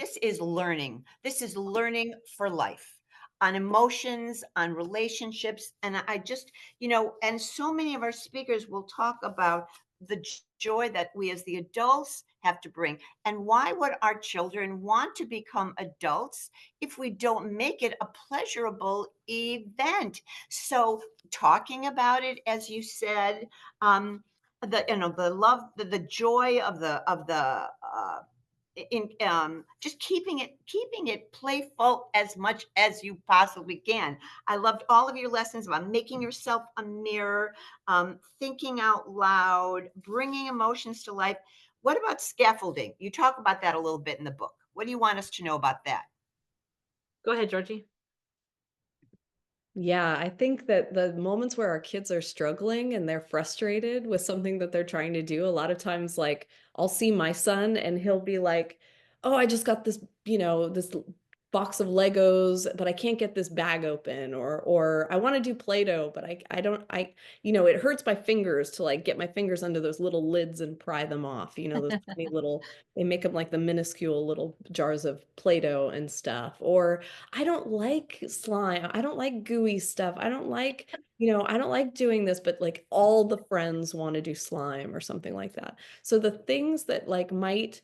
this is learning. This is learning for life on emotions, on relationships. And I just, and so many of our speakers will talk about the joy that we as the adults have to bring. And why would our children want to become adults if we don't make it a pleasurable event? So, talking about it, as you said, the love, the joy in just keeping it playful as much as you possibly can. I loved all of your lessons about making yourself a mirror, thinking out loud, bringing emotions to life. What about scaffolding? You talk about that a little bit in the book. What do you want us to know about that? Go ahead, Georgie. Yeah, I think that the moments where our kids are struggling and they're frustrated with something that they're trying to do, a lot of times, like, I'll see my son and he'll be like, "Oh, I just got this, box of Legos, but I can't get this bag open," or I want to do Play-Doh, but I don't, it hurts my fingers to like get my fingers under those little lids and pry them off, those tiny little, they make them like the minuscule little jars of Play-Doh and stuff. Or I don't like slime. I don't like gooey stuff. I don't like doing this, but like all the friends want to do slime or something like that. So the things that like might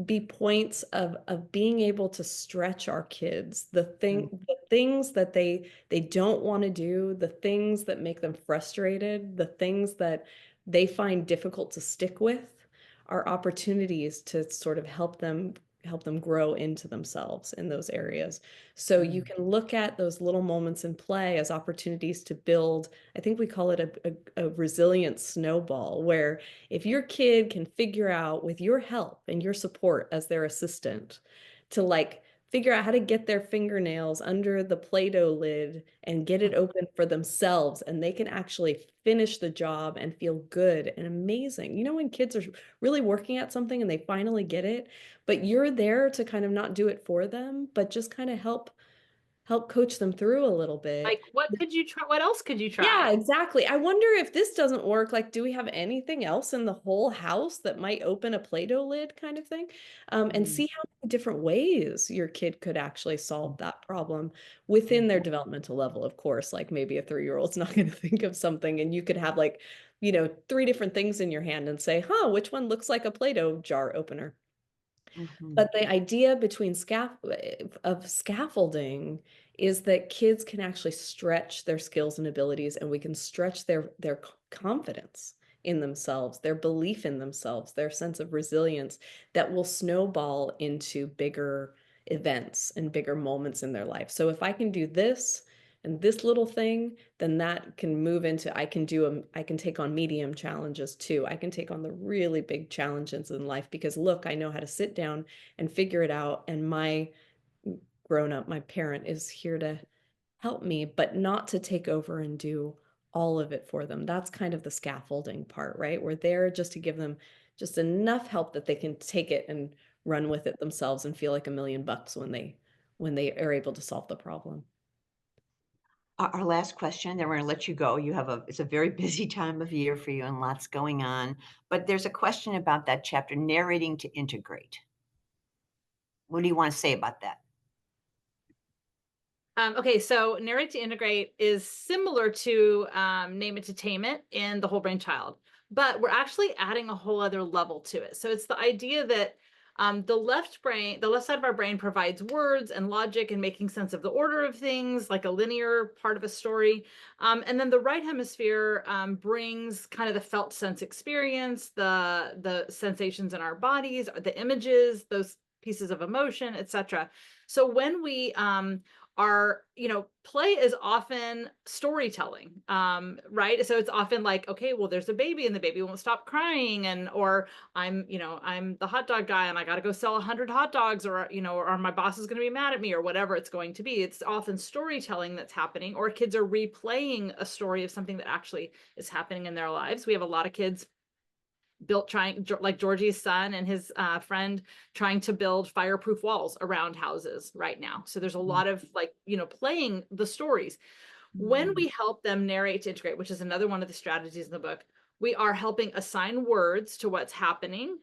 be points of being able to stretch our kids, Mm, the things that they don't want to do, the things that make them frustrated, the things that they find difficult to stick with are opportunities to sort of help them grow into themselves in those areas. So you mm, can look at those little moments in play as opportunities to build, I think we call it a resilient snowball, where if your kid can figure out with your help and your support as their assistant to like figure out how to get their fingernails under the Play-Doh lid and get it open for themselves, and they can actually finish the job and feel good and amazing. When kids are really working at something and they finally get it, but you're there to kind of not do it for them, but just kind of help coach them through a little bit. Like, what could you try? What else could you Yeah, try? exactly. I wonder if this doesn't work, like, do we have anything else in the whole house that might open a Play-Doh lid kind of thing? And mm, see how many different ways your kid could actually solve mm, that problem within their mhm, developmental level, of course. Like maybe a 3-year-old's not going to think of something, and you could have like, three different things in your hand and say, huh, which one looks like a Play-Doh jar opener? mhm, But the idea between of scaffolding is that kids can actually stretch their skills and abilities, and we can stretch their confidence in themselves, their belief in themselves, their sense of resilience that will snowball into bigger events and bigger moments in their life. So if I can do this and this little thing, then that can move into I can take on medium challenges too. I can take on the really big challenges in life because look, I know how to sit down and figure it out. And my parent is here to help me, but not to take over and do all of it for them. That's kind of the scaffolding part, right? We're there just to give them just enough help that they can take it and run with it themselves and feel like $1 million when they are able to solve the problem. Our last question, then we're gonna let you go. It's a very busy time of year for you and lots going on. But there's a question about that chapter, narrating to integrate. What do you want to say about that? Okay, so narrate to integrate is similar to name it to tame it in the whole brain child, but we're actually adding a whole other level to it. So it's the idea that the left side of our brain provides words and logic and making sense of the order of things, like a linear part of a story. And then the right hemisphere brings kind of the felt sense experience, the sensations in our bodies, the images, those pieces of emotion, etc. So when we play is often storytelling, right? So it's often like, okay, well, there's a baby and the baby won't stop crying, and or I'm the hot dog guy and I got to go sell 100 hot dogs, or my boss is going to be mad at me, or whatever it's going to be. It's often storytelling that's happening, or kids are replaying a story of something that actually is happening in their lives. We have a lot of kids trying, like Georgie's son and his friend, trying to build fireproof walls around houses right now. So there's a lot of like, playing the stories. When Mhm. we help them narrate to integrate, which is another one of the strategies in the book, we are helping assign words to what's happening,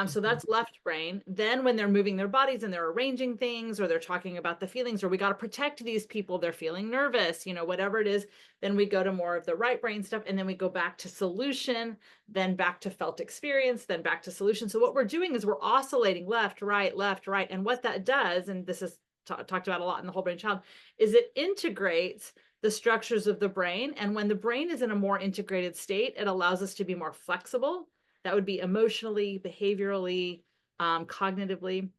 So Mhm. that's left brain. Then when they're moving their bodies and they're arranging things, or they're talking about the feelings, or we got to protect these people, they're feeling nervous, whatever it is, then we go to more of the right brain stuff. And then we go back to solution, then back to felt experience, then back to solution. So what we're doing is we're oscillating left, right, left, right. And what that does, and this is talked about a lot in the whole brain child, is it integrates the structures of the brain. And when the brain is in a more integrated state, it allows us to be more flexible. That would be emotionally, behaviorally, cognitively,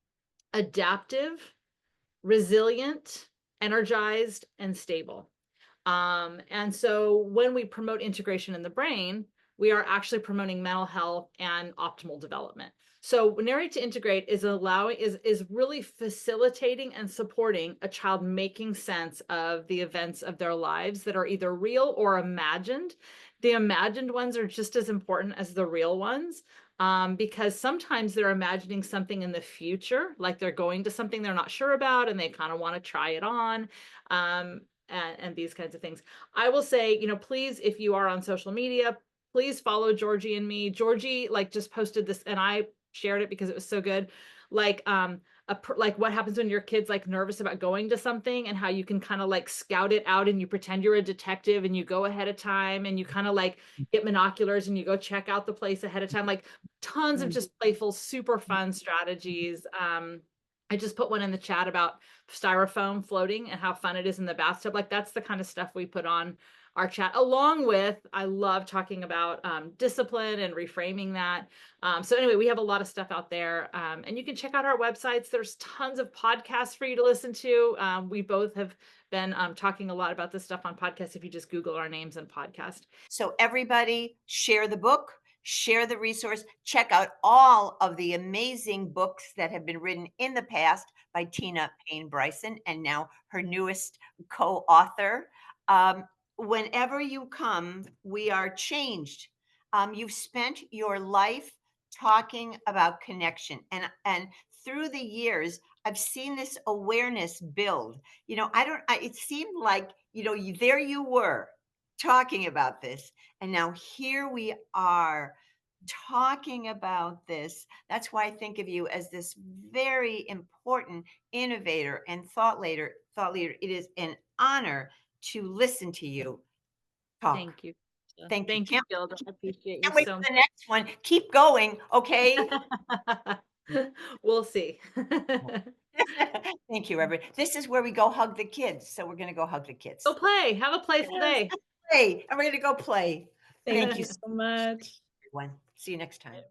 adaptive, resilient, energized, and stable. And so when we promote integration in the brain, we are actually promoting mental health and optimal development. So narrate to integrate is really facilitating and supporting a child making sense of the events of their lives that are either real or imagined. The imagined ones are just as important as the real ones. Because sometimes they're imagining something in the future, like they're going to something they're not sure about and they kind of want to try it on. And these kinds of things. I will say, please, if you are on social media, please follow Georgie and me. Georgie just posted this, and I shared it because it was so good. Like what happens when your kid's nervous about going to something, and how you can kind of scout it out, and you pretend you're a detective and you go ahead of time, and you kind of get binoculars and you go check out the place ahead of time. Tons of just playful, super fun strategies. I just put one in the chat about styrofoam floating and how fun it is in the bathtub. That's the kind of stuff we put on our chat, along with, I love talking about discipline and reframing that. So anyway, we have a lot of stuff out there, and you can check out our websites. There's tons of podcasts for you to listen to. We both have been talking a lot about this stuff on podcasts if you just Google our names and podcast. So everybody share the book, share the resource, check out all of the amazing books that have been written in the past by Tina Payne Bryson, and now her newest co-author. Whenever you come, we are changed. You've spent your life talking about connection, and through the years, I've seen this awareness build. It seemed like, there you were talking about this. And now here we are talking about this. That's why I think of you as this very important innovator and thought leader. It is an honor to listen to you talk. Thank you. Thank you. Thank you, Gilda. I appreciate you Can't wait so for the next one. Keep going, okay? much. We'll see. Thank you, everybody. This is where we go hug the kids. So we're going to go hug the kids. Go play. Have a playful day. Play. And we're going to go play. Thank you so much. Everyone. See you next time.